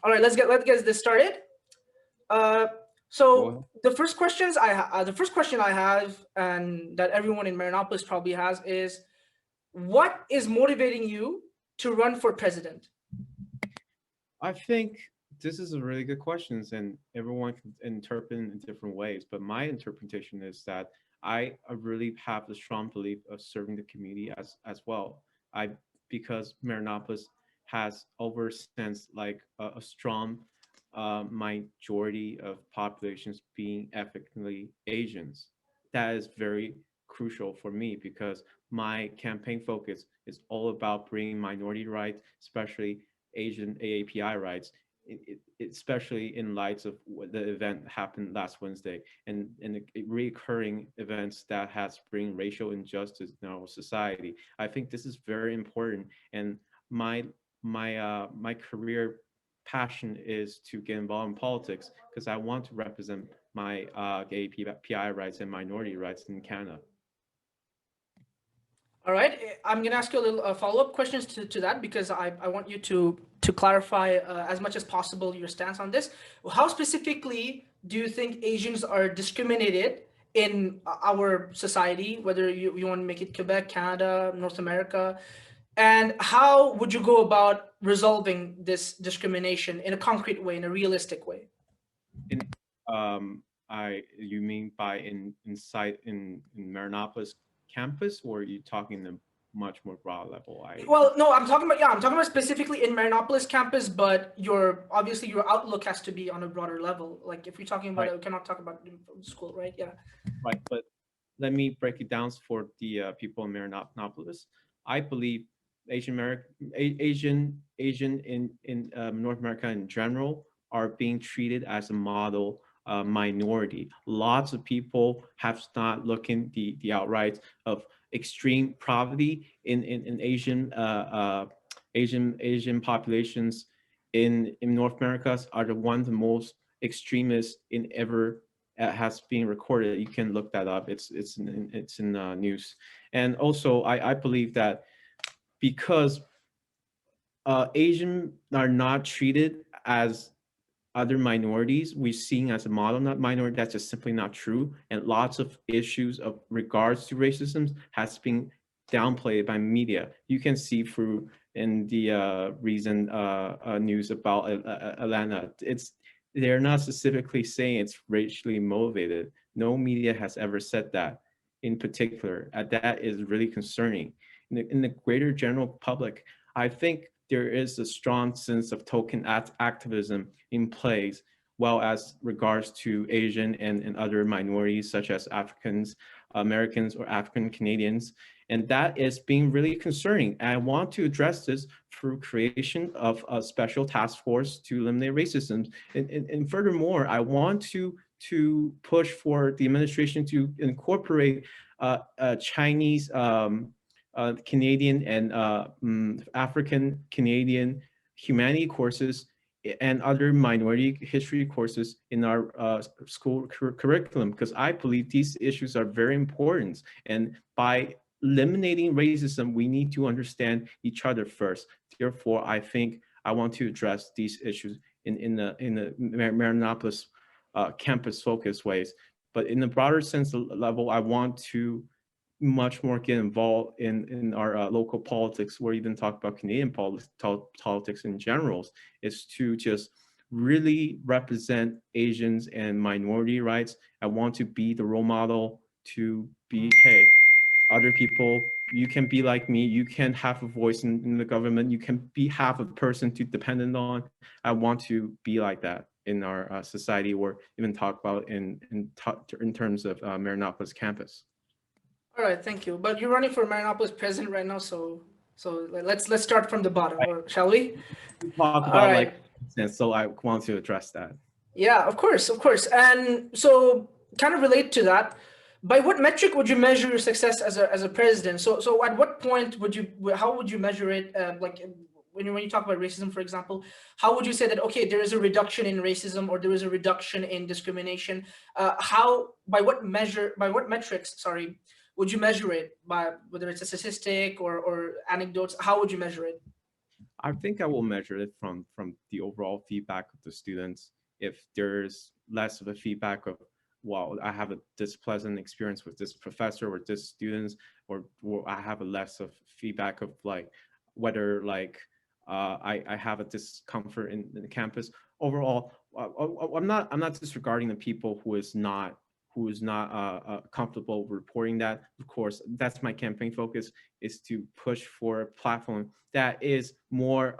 All right, let's get this started. So the first question I have, and that everyone in Marinopolis probably has, is what is motivating you to run for president? I think this is a really good question, and everyone can interpret it in different ways. But my interpretation is that I really have the strong belief of serving the community as well. I Because Marinopolis has over since like a strong majority of populations being ethnically Asians. That is very crucial for me because my campaign focus is all about bringing minority rights, especially Asian AAPI rights, especially in light of what the event happened last Wednesday and the recurring events that has bring racial injustice in our society. I think this is very important, and my my career passion is to get involved in politics because I want to represent my AAPI rights and minority rights in Canada. All right, I'm going to ask you a little follow-up questions to that because I want you to clarify as much as possible your stance on this. How specifically do you think Asians are discriminated in our society, whether you want to make it Quebec, Canada, North America, and how would you go about resolving this discrimination in a concrete way, in a realistic way? In I You mean by inside in Marinopolis campus, or are you talking the much more broad level? Well, no, I'm talking about specifically in Marinopolis campus, but obviously your outlook has to be on a broader level. Like if we're talking about Right, it, we cannot talk about school, right? Yeah. right. But let me break it down for the people in Marinopolis. I believe Asian in North America in general are being treated as a model minority. Lots of people have not looking the outright of extreme poverty in Asian populations in North America are the ones the most extremist in ever has been recorded. You can look that up. It's in news. And also, I believe that because Asian are not treated as other minorities, we're seeing as a model not minority. That's just simply not true. And lots of issues of regards to racism has been downplayed by media. You can see through in the recent news about Atlanta. They're not specifically saying it's racially motivated. No media has ever said that. In particular, that is really concerning. In the greater general public, I think there is a strong sense of token activism in place, well as regards to Asian and other minorities such as Africans, Americans, or African Canadians. And that is being really concerning. And I want to address this through creation of a special task force to eliminate racism. And furthermore, I want to push for the administration to incorporate Chinese Canadian and African Canadian humanity courses and other minority history courses in our school curriculum, because I believe these issues are very important. And by eliminating racism, we need to understand each other first. Therefore, I think I want to address these issues in the Marinopolis campus focus ways. But in the broader sense level, I want to much more get involved in our local politics, or even talk about Canadian politics in general, is to just really represent Asians and minority rights. I want to be the role model to be, hey, other people, you can be like me, you can have a voice in the government, you can be half a person to depend on. I want to be like that in our society, or even talk about in terms of Marinopolis campus. All right, thank you. But you're running for Marinopolis president right now, so let's start from the bottom, or shall we? Talk All about like, right. and so I want to address that. Yeah, of course, of course. And so, kind of relate to that. By what metric would you measure your success as a president? So at what point how would you measure it? Like when you talk about racism, for example, how would you say that, okay, there is a reduction in racism, or there is a reduction in discrimination? By what metrics, sorry, would you measure it? By whether it's a statistic or anecdotes, how would you measure it? I think I will measure it from the overall feedback of the students. If there's less of a feedback of, well, I have a displeasant experience with this professor or this students, or I have a less of feedback of like whether like I have a discomfort in the campus. Overall, I'm not disregarding the people who is not comfortable reporting that. Of course, that's my campaign focus, is to push for a platform that is more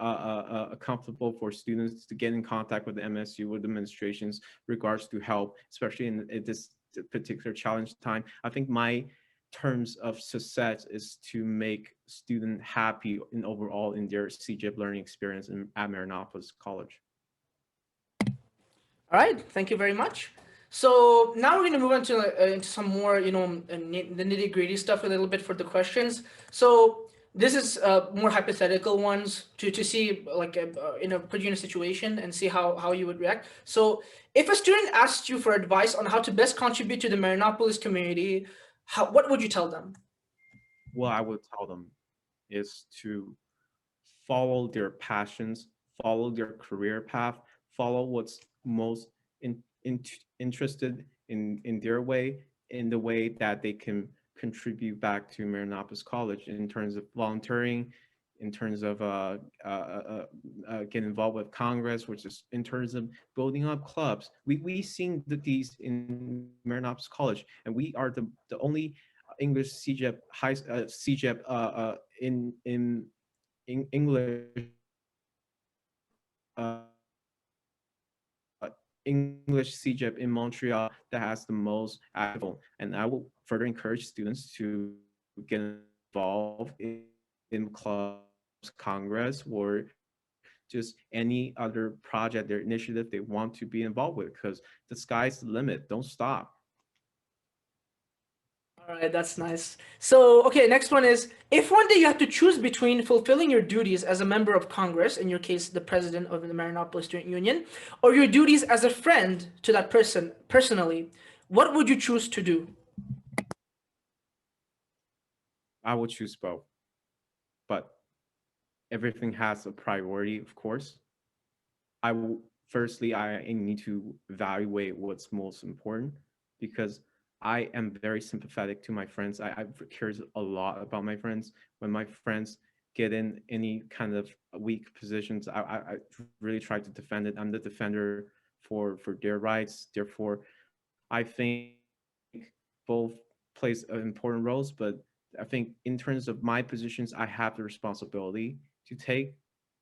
comfortable for students to get in contact with the MSU, with administrations, regards to help, especially in this particular challenge time. I think my terms of success is to make student happy in overall in their CJIP learning experience at Marinopolis College. All right, thank you very much. So now we're going to move on to into some more, the nitty gritty stuff a little bit for the questions. So this is more hypothetical ones to see like put you in a situation and see how you would react. So if a student asked you for advice on how to best contribute to the Marinopolis community, what would you tell them? What I would tell them is to follow their passions, follow their career path, follow what's most interested in their way, in the way that they can contribute back to Marinopolis College in terms of volunteering, in terms of getting involved with Congress, which is in terms of building up clubs. We seen these in Marinopolis College, and we are the only English CJEP CJEP in English English CJEP in Montreal that has the most active, and I will further encourage students to get involved in clubs, Congress, or just any other project or initiative they want to be involved with, because the sky's the limit. Don't stop. All right, that's nice. So, okay, next one is, if one day you have to choose between fulfilling your duties as a member of Congress, in your case, the president of the Marinopolis Student Union, or your duties as a friend to that person personally, what would you choose to do? I will choose both, but everything has a priority, of course. I will firstly I need to evaluate what's most important, because I am very sympathetic to my friends. I care a lot about my friends. When my friends get in any kind of weak positions, I really try to defend it. I'm the defender for their rights. Therefore, I think both plays important roles, but I think in terms of my positions, I have the responsibility to take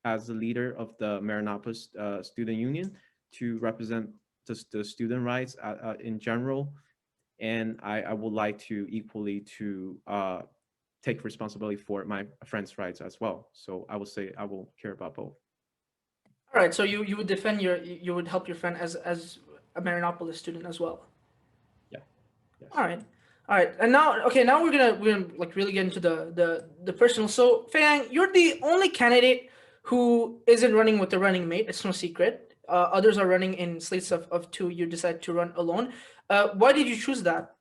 as the leader of the Marinopolis Student Union to represent the student rights in general, and I would like to equally to take responsibility for my friends' rights as well. So I will say I will care about both. All right, so you would defend you would help your friend as a Marinopolis student as well. Yeah. Yes. All right, and now okay, now we're gonna like really get into the personal. So Feiyang, you're the only candidate who isn't running with the running mate. It's no secret. Others are running in slates of two. You decide to run alone. Why did you choose that?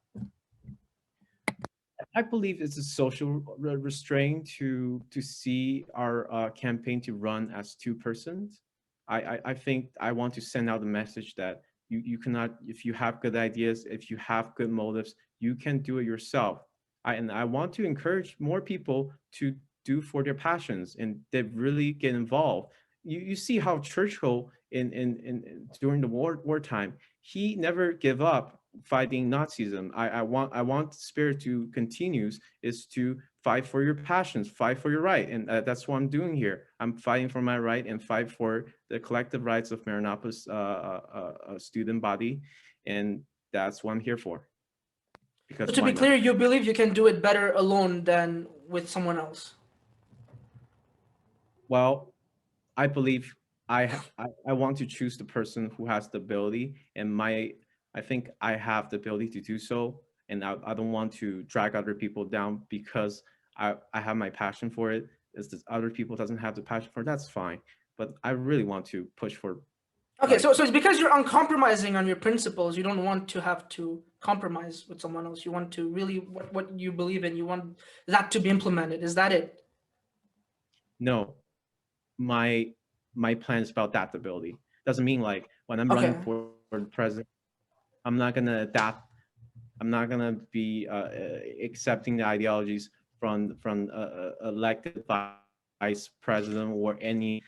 I believe it's a social restraint to see our campaign to run as two persons. I think I want to send out the message that you cannot, if you have good ideas, if you have good motives, you can do it yourself. And I want to encourage more people to do for their passions and they really get involved. You see how Churchill in during the wartime, he never give up fighting Nazism. I want spirit to continues is to fight for your passions, fight for your right, and that's what I'm doing here. I'm fighting for my right and fight for the collective rights of Marinopolis student body, and that's what I'm here for. So Because to why be not? clear, you believe you can do it better alone than with someone else. Well, I believe I want to choose the person who has the ability, and I think I have the ability to do so, and I don't want to drag other people down because I have my passion for it. Is this other people doesn't have the passion for it, that's fine. But I really want to push for Okay, like so it's because you're uncompromising on your principles. You don't want to have to compromise with someone else. You want to really what you believe in. You want that to be implemented. Is that it? no, my my plan is about adaptability. Doesn't mean like when I'm running Okay. for the president, I'm not gonna adapt. I'm not gonna be accepting the ideologies from elected vice president or any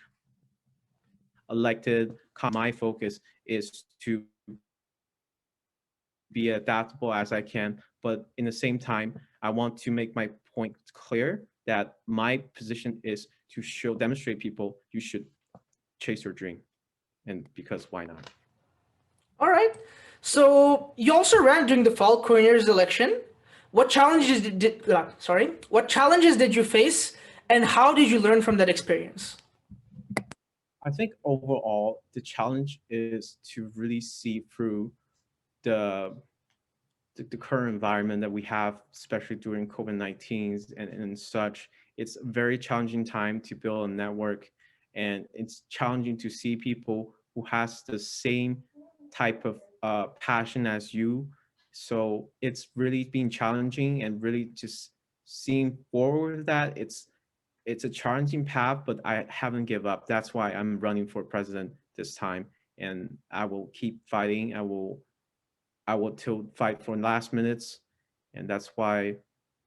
elected. My focus is to be adaptable as I can, but in the same time, I want to make my point clear that my position is to show, demonstrate people you should chase your dream, and because why not? All right. So you also ran during the fall coroner's election. What challenges did you face, and how did you learn from that experience? I think overall the challenge is to really see through the the current environment that we have, especially during COVID-19 and such. It's a very challenging time to build a network, and it's challenging to see people who has the same type of passion as you. So it's really been challenging, and really just seeing forward with that. It's a challenging path, but I haven't give up. That's why I'm running for president this time, and I will keep fighting. I will till fight for last minutes, and that's why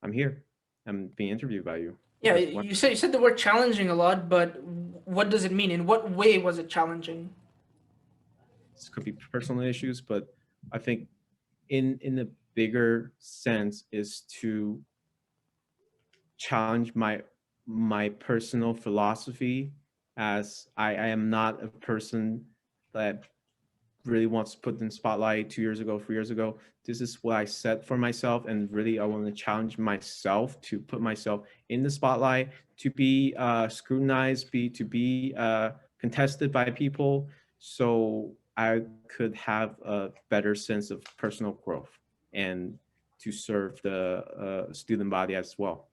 I'm here. I'm being interviewed by you. Yeah, That's why. you said the word challenging a lot, but what does it mean? In what way was it challenging? This could be personal issues, but I think in a bigger sense is to challenge my personal philosophy, as I am not a person that really wants to put in spotlight 2 years ago, 3 years ago. This is what I set for myself, and really I want to challenge myself to put myself in the spotlight, to be scrutinized, be contested by people, so I could have a better sense of personal growth and to serve the student body as well.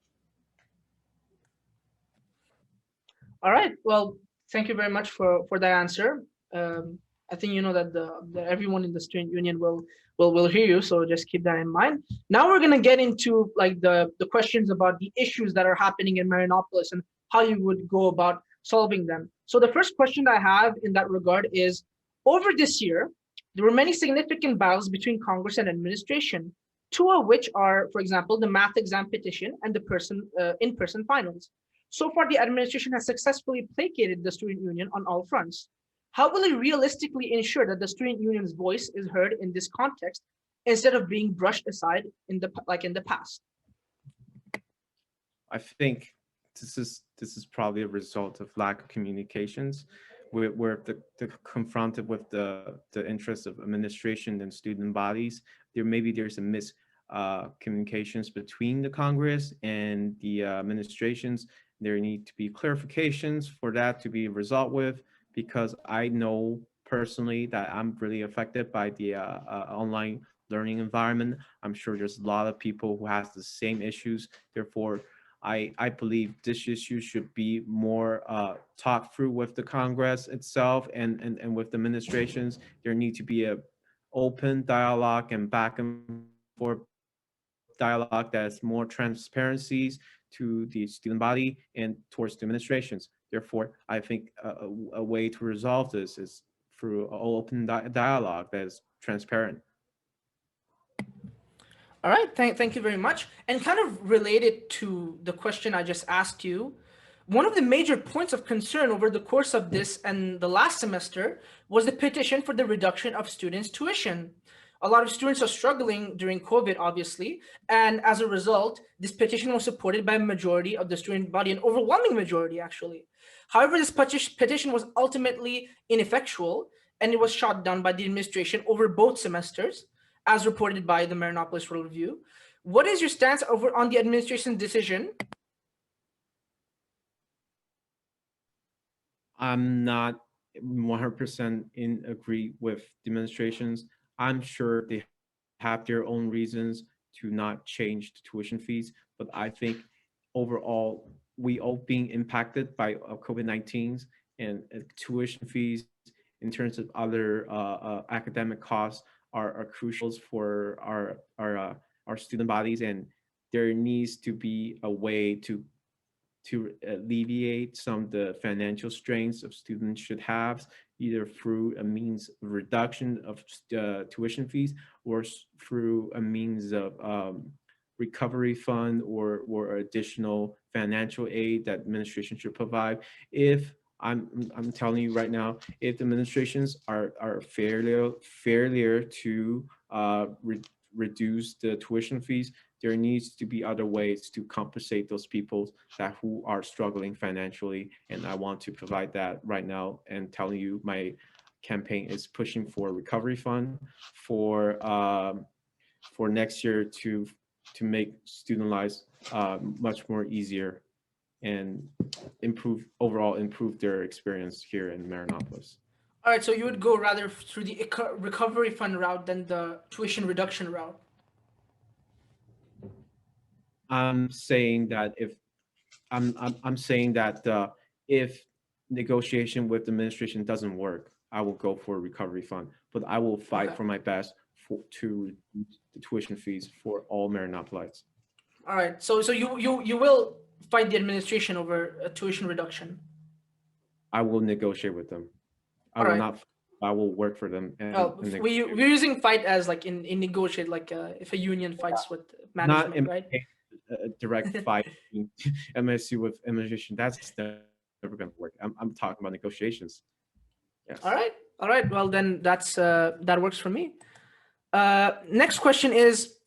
All right. Well, thank you very much for that answer. Um, I think you know that the everyone in the student union will hear you, so just keep that in mind. Now we're gonna get into like the questions about the issues that are happening in Marinopolis and how you would go about solving them. So the first question I have in that regard is, over this year, there were many significant battles between Congress and administration, two of which are, for example, the math exam petition and the in-person finals. So far, the administration has successfully placated the student union on all fronts. How will it realistically ensure that the student union's voice is heard in this context instead of being brushed aside in the past? I think this is probably a result of lack of communications. We're confronted with the interests of administration and student bodies. There's a mis communications between the Congress and the administrations. There need to be clarifications for that to be resolved with, because I know personally that I'm really affected by the online learning environment. I'm sure there's a lot of people who has the same issues. Therefore, I believe this issue should be more talked through with the Congress itself, and with the administrations. There need to be a open dialogue and back and forth dialogue that has more transparencies to the student body and towards the administrations. Therefore, I think a way to resolve this is through an open dialogue that is transparent. All right, thank you very much. And kind of related to the question I just asked you, one of the major points of concern over the course of this and the last semester was the petition for the reduction of students' tuition. A lot of students are struggling during COVID, obviously, and as a result, this petition was supported by a majority of the student body, an overwhelming majority, actually. However, this petition was ultimately ineffectual, and it was shot down by the administration over both semesters, as reported by the Marinopolis World Review. What is your stance over on the administration's decision? I'm not 100% in agree with demonstrations. I'm sure they have their own reasons to not change the tuition fees, but I think overall we all being impacted by COVID-19, and tuition fees in terms of other academic costs are crucial for our student bodies, and there needs to be a way to to alleviate some of the financial strains of students should have, either through a means of reduction of tuition fees or through a means of recovery fund or additional financial aid that administration should provide. If I'm telling you right now, if the administrations are failure to reduce the tuition fees, there needs to be other ways to compensate those people who are struggling financially. And I want to provide that right now and telling you my campaign is pushing for a recovery fund for next year to make student lives much more easier and overall improve their experience here in Marinopolis. All right, so you would go rather through the recovery fund route than the tuition reduction route. I'm saying that if negotiation with the administration doesn't work, I will go for a recovery fund, but I will fight for my best to reduce the tuition fees for all Marinopolites. All right, so you will fight the administration over a tuition reduction. I will negotiate with them. I will work for them. We're using fight as like in negotiate, like if a union fights with management, not right? A direct fight between MSU with administration. That's never going to work. I'm talking about negotiations. Yes. All right. Well, then that works for me. Next question is,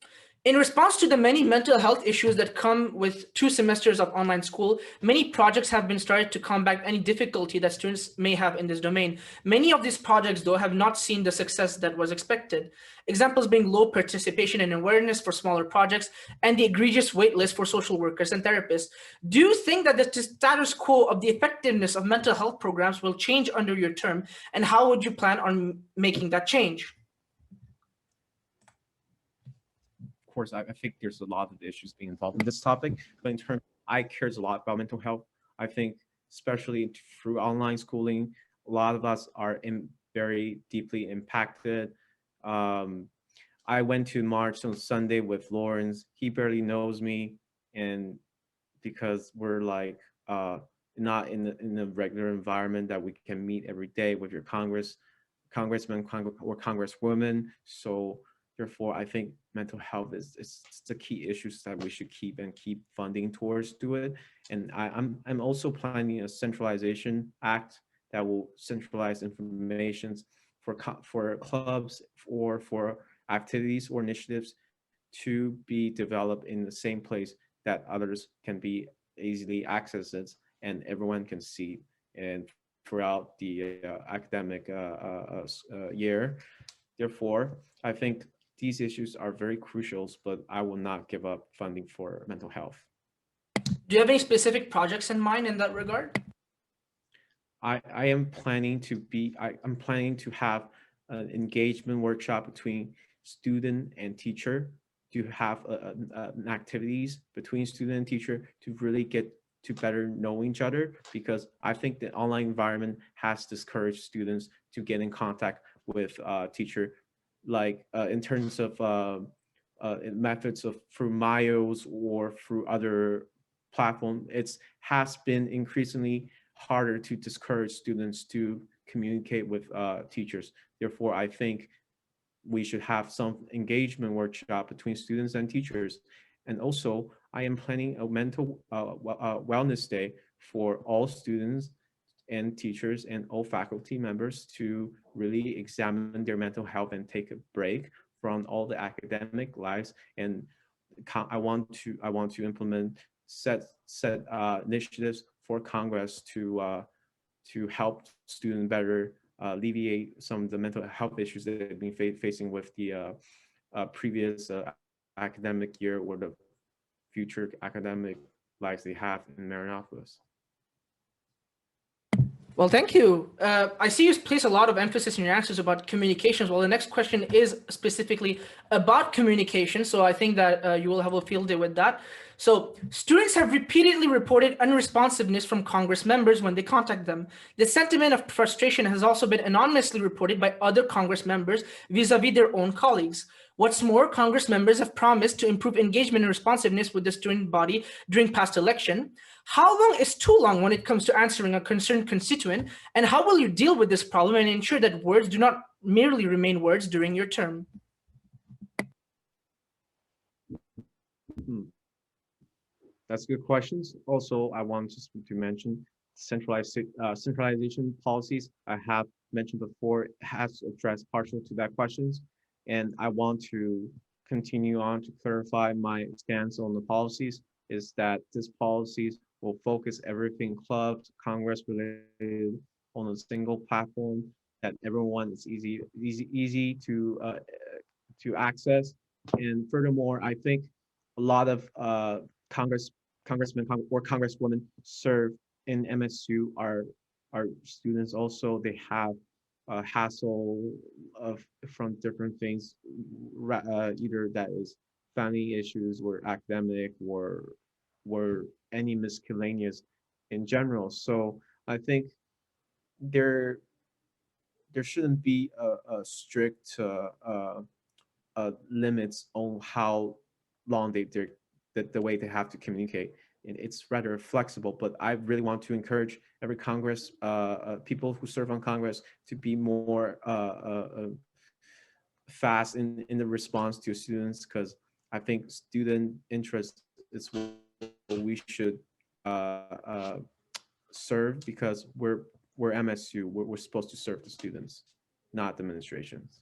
in response to the many mental health issues that come with 2 semesters of online school, many projects have been started to combat any difficulty that students may have in this domain. Many of these projects, though, have not seen the success that was expected. Examples being low participation and awareness for smaller projects and the egregious wait list for social workers and therapists. Do you think that the status quo of the effectiveness of mental health programs will change under your term? And how would you plan on making that change? Of course, I think there's a lot of issues being involved in this topic, but in terms, I cares a lot about mental health. I think, especially through online schooling, a lot of us are very deeply impacted. I went to March on Sunday with Lawrence. He barely knows me, and because we're like not in a regular environment that we can meet every day with your congressman or congresswoman. So therefore, I think mental health is the key issues that we should keep funding towards to it. And I'm also planning a centralization act that will centralize information for clubs or for activities or initiatives to be developed in the same place that others can be easily accessed and everyone can see. And throughout the academic year, therefore, I think these issues are very crucial, but I will not give up funding for mental health. Do you have any specific projects in mind in that regard? I am planning to have an engagement workshop between student and teacher, to have activities between student and teacher to really get to better know each other, because I think the online environment has discouraged students to get in contact with teacher, like in terms of methods of through Mayos or through other platforms. It has been increasingly harder to discourage students to communicate with teachers. Therefore, I think we should have some engagement workshop between students and teachers. And also, I am planning a mental wellness day for all students and teachers and all faculty members to really examine their mental health and take a break from all the academic lives. And I want to implement set initiatives for Congress to help students better alleviate some of the mental health issues that they've been facing with the previous academic year or the future academic lives they have in Marinopolis. Well, thank you. I see you place a lot of emphasis in your answers about communications. Well, the next question is specifically about communication. So I think that you will have a field day with that. So students have repeatedly reported unresponsiveness from Congress members when they contact them. The sentiment of frustration has also been anonymously reported by other Congress members vis-a-vis their own colleagues. What's more, Congress members have promised to improve engagement and responsiveness with the student body during past election. How long is too long when it comes to answering a concerned constituent? And how will you deal with this problem and ensure that words do not merely remain words during your term? That's good questions. Also, I want to mention centralization policies I have mentioned before has addressed partial to that questions. And I want to continue on to clarify my stance on the policies is that these policies will focus everything clubs, Congress related on a single platform that everyone is easy to access. And furthermore, I think a lot of congressmen or congresswomen serve in MSU are students also. They have a hassle of from different things, either that is family issues or academic or any miscellaneous in general. So I think there there shouldn't be a strict limits on how long the way they have to communicate. And it's rather flexible, but I really want to encourage every Congress, people who serve on Congress to be more fast in the response to students, because I think student interest is what we should serve, because we're MSU, we're supposed to serve the students, not the administrations.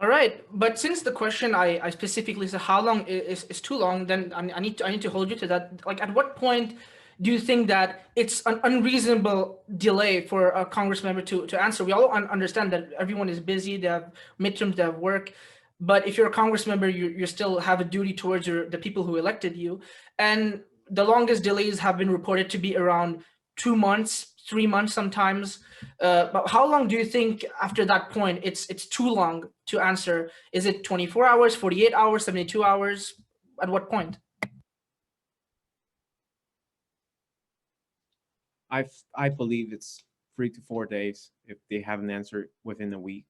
All right, but since the question I specifically said how long is too long, then I need to hold you to that. Like, at what point do you think that it's an unreasonable delay for a Congress member to answer? We all understand that everyone is busy, they have midterms, they have work, but if you're a Congress member, you still have a duty towards the people who elected you. And the longest delays have been reported to be around 2 months, 3 months sometimes. But how long do you think after that point it's too long to answer? Is it 24 hours, 48 hours, 72 hours? At what point? I believe it's 3 to 4 days if they have an answer within a week,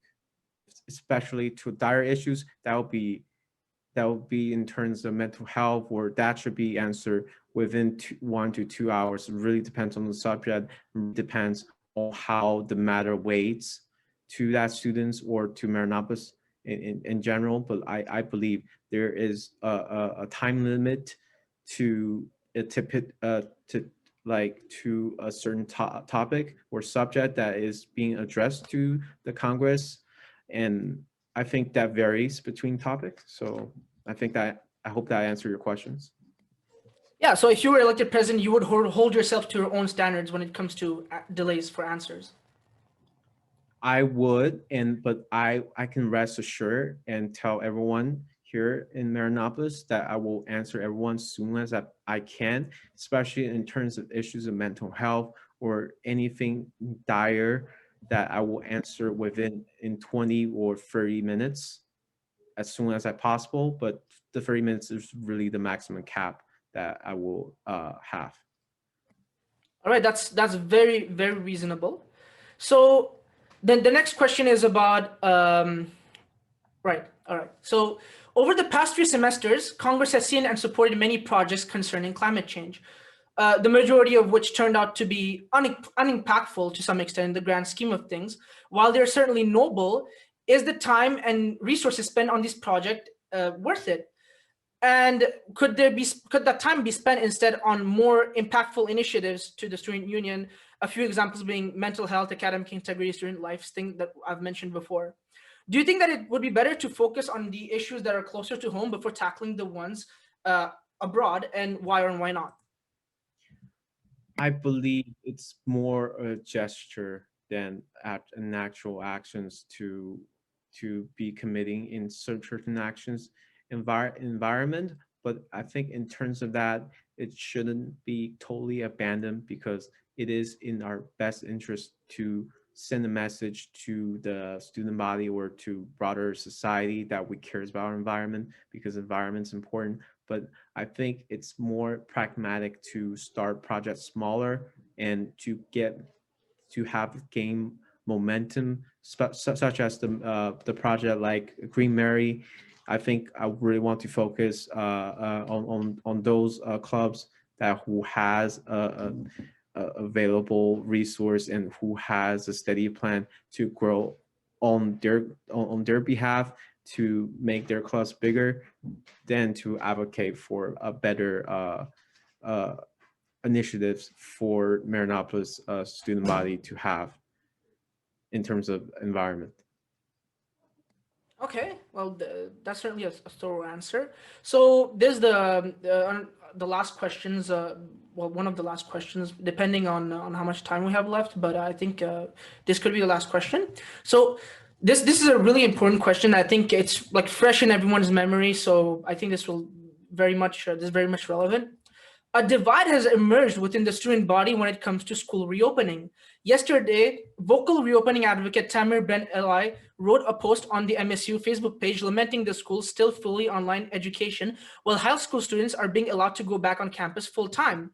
especially to dire issues that will be in terms of mental health, or that should be answered within 1 to 2 hours. It really depends on the subject, depends on how the matter weights to that students or to Marinopoulos in general. But I believe there is a time limit to to a certain topic or subject that is being addressed to the Congress. And I think that varies between topics. So I hope that I answered your questions. Yeah, so if you were elected president, you would hold yourself to your own standards when it comes to delays for answers. I would, but I can rest assured and tell everyone here in Marinopoulos that I will answer everyone as soon as I can, especially in terms of issues of mental health or anything dire, that I will answer in 20 or 30 minutes as soon as I possible. But the 30 minutes is really the maximum cap that I will have. All right, that's very, very reasonable. So then the next question is about right. All right. So over the past 3 semesters, Congress has seen and supported many projects concerning climate change, the majority of which turned out to be unimpactful to some extent in the grand scheme of things. While they're certainly noble, is the time and resources spent on this project worth it? And could that time be spent instead on more impactful initiatives to the student union? A few examples being mental health, academic integrity, student life, thing that I've mentioned before. Do you think that it would be better to focus on the issues that are closer to home before tackling the ones abroad, and why or why not? I believe it's more a gesture than an actual actions to be committing in certain actions environment. But I think in terms of that, it shouldn't be totally abandoned, because it is in our best interest to send a message to the student body or to broader society that we cares about our environment, because environment's important. But I think it's more pragmatic to start projects smaller and to gain momentum, such as the project like Green Mary. I think I really want to focus on those clubs that who has a available resource and who has a steady plan to grow on their behalf to make their clubs bigger, than to advocate for a better initiatives for Marinopolis student body to have in terms of environment. Okay, well, that's certainly a thorough answer. So there's the last questions. Well, one of the last questions, depending on how much time we have left. But I think this could be the last question. So this is a really important question. I think it's like fresh in everyone's memory. So I think this will very much this is very much relevant. A divide has emerged within the student body when it comes to school reopening. Yesterday, vocal reopening advocate Tamir Ben Eli wrote a post on the MSU Facebook page lamenting the school's still fully online education, while high school students are being allowed to go back on campus full time.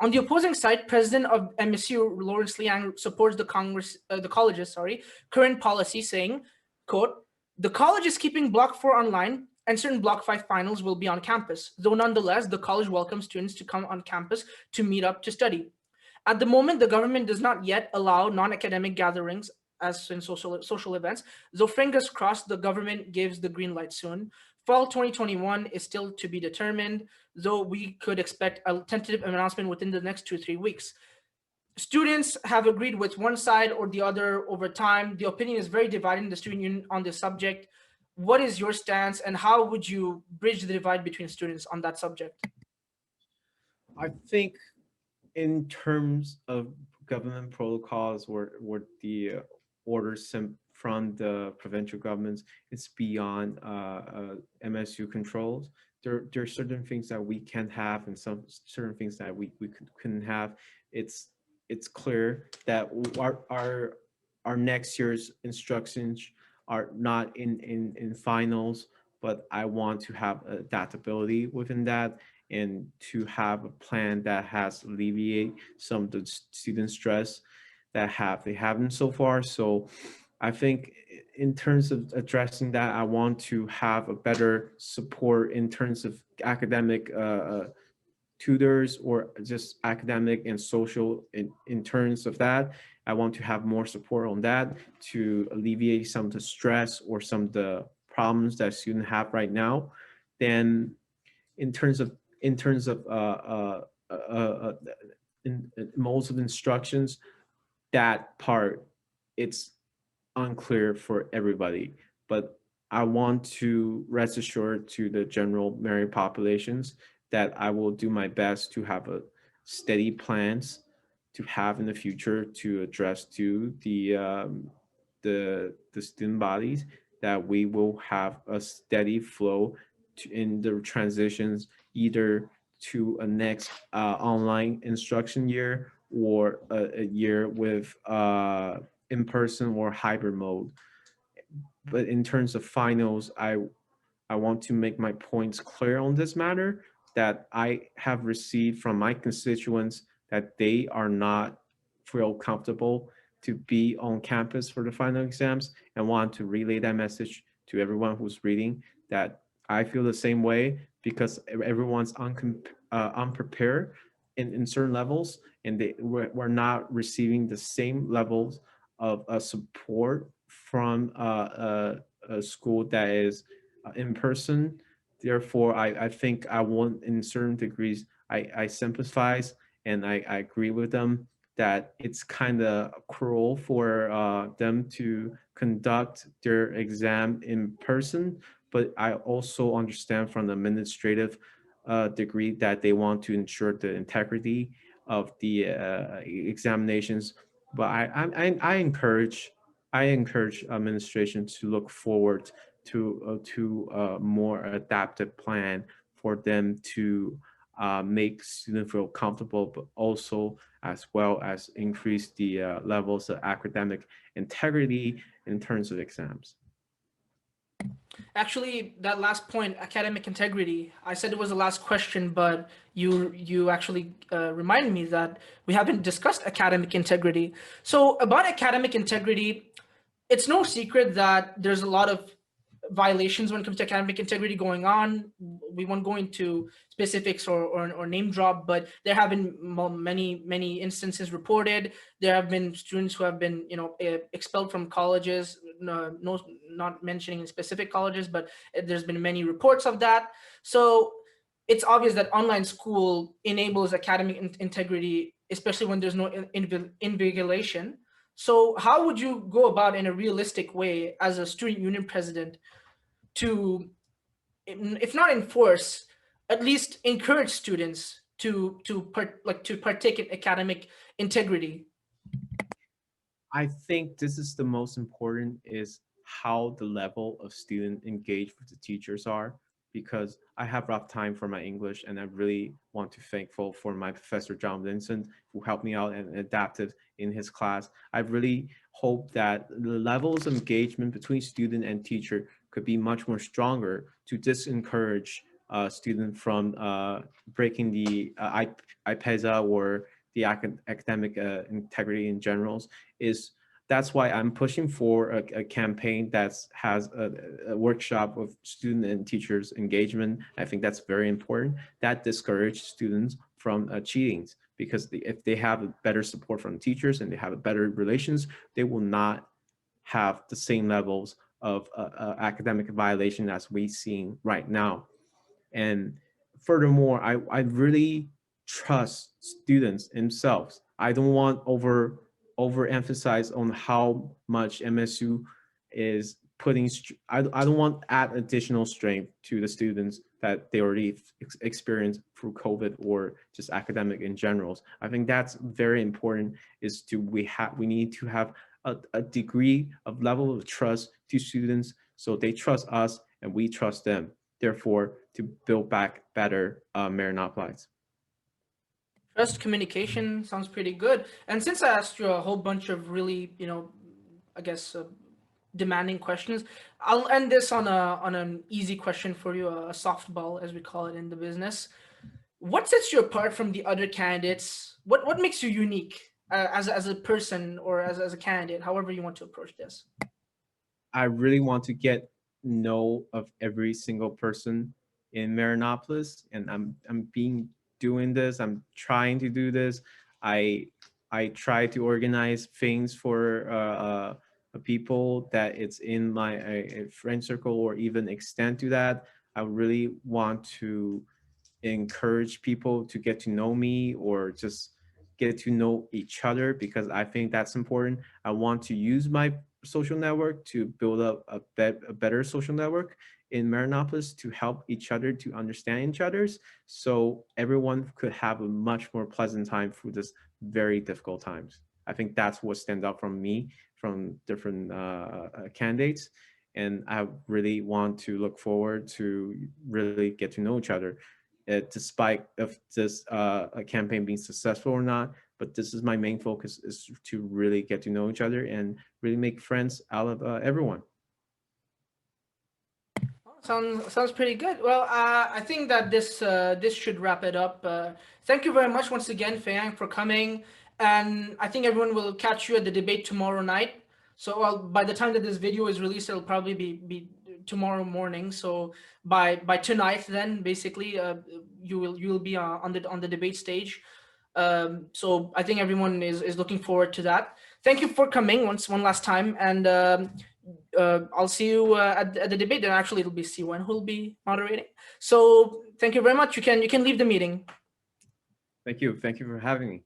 On the opposing side, President of MSU Lawrence Liang supports the college's current policy, saying, quote, "The college is keeping Block 4 online, and certain Block 5 finals will be on campus, though nonetheless, the college welcomes students to come on campus to meet up to study. At the moment, the government does not yet allow non-academic gatherings as in social events, though fingers crossed the government gives the green light soon. Fall 2021 is still to be determined, though we could expect a tentative announcement within the next 2-3 weeks. Students have agreed with one side or the other over time. The opinion is very divided in the student union on this subject. What is your stance, and how would you bridge the divide between students on that subject?" I think in terms of government protocols or the orders from the provincial governments, it's beyond MSU controls. There are certain things that we can have and some certain things that we couldn't have. It's clear that our next year's instructions are not in finals, but I want to have adaptability within that and to have a plan that has alleviate some of the student stress that they haven't so far. So I think in terms of addressing that, I want to have a better support in terms of academic tutors or just academic and social in terms of that. I want to have more support on that to alleviate some of the stress or some of the problems that students have right now. Then in terms of modes of instructions, that part, it's unclear for everybody. But I want to rest assured to the general Mary populations that I will do my best to have a steady plans to have in the future to address to the student bodies, that we will have a steady flow in the transitions either to a next online instruction year or a year with in-person or hybrid mode. But in terms of finals, I want to make my points clear on this matter, that I have received from my constituents that they are not feel comfortable to be on campus for the final exams, and want to relay that message to everyone who's reading, that I feel the same way, because everyone's unprepared in certain levels, and we're not receiving the same levels of support from a school that is in person. Therefore, I think I want, in certain degrees, I sympathize and I agree with them that it's kind of cruel for them to conduct their exam in person. But I also understand from the administrative degree that they want to ensure the integrity of the examinations. But I encourage administration to look forward to a more adaptive plan for them to make students feel comfortable, but also as well as increase the levels of academic integrity in terms of exams. Actually, that last point, academic integrity, I said it was the last question, but you actually reminded me that we haven't discussed academic integrity. So about academic integrity, it's no secret that there's a lot of violations when it comes to academic integrity going on. We won't go into specifics or name drop, but there have been many instances reported. There have been students who have been, expelled from colleges. No, not mentioning in specific colleges, but there's been many reports of that. So it's obvious that online school enables academic integrity, especially when there's no invigilation. So how would you go about in a realistic way as a student union president to, if not enforce, at least encourage students to partake in academic integrity? I think this is the most important is how the level of student engaged with the teachers are, because I have rough time for my English, and I really want to thankful for my professor John Vincent, who helped me out and adapted in his class. I really hope that the levels of engagement between student and teacher could be much more stronger to discourage student from breaking the IPESA or the academic integrity in generals. That's why I'm pushing for a campaign that has a workshop of student and teachers engagement. I think that's very important. That discourages students from cheating, because if they have a better support from teachers and they have a better relations, they will not have the same levels of academic violation as we're seeing right now. And furthermore, I really trust students themselves. I don't want overemphasize on how much MSU is putting. I don't want to add additional strength to the students that they already experienced through COVID or just academic in general. I think that's very important. Is to we need to have a degree of level of trust to students, so they trust us and we trust them. Therefore, to build back better Marinopolites. Trust communication sounds pretty good. And since I asked you a whole bunch of really, I guess demanding questions, I'll end this on an easy question for you, a softball as we call it in the business. What sets you apart from the other candidates? What makes you unique as a person or as a candidate, however you want to approach this? I really want to get know of every single person in Marinopolis, and I'm doing this. I'm trying to do this. I I try to organize things for people that it's in my friend circle, or even extend to that. I really want to encourage people to get to know me, or just get to know each other, because I think that's important. I want to use my social network to build up a better social network in Marinopolis, to help each other to understand each other's, so everyone could have a much more pleasant time through this very difficult times. I think that's what stands out from me, from different candidates. And I really want to look forward to really get to know each other, despite of this campaign being successful or not. But this is my main focus, is to really get to know each other and really make friends out of everyone. Sounds pretty good. Well, I think that this should wrap it up. Thank you very much once again, Feiyang, for coming, and I think everyone will catch you at the debate tomorrow night. So, well, by the time that this video is released, it'll probably be tomorrow morning. So by tonight, then basically, you'll be on the debate stage. So I think everyone is looking forward to that. Thank you for coming one last time, and I'll see you at the debate. And actually, it'll be C1 who'll be moderating. So thank you very much. You can leave the meeting. Thank you for having me.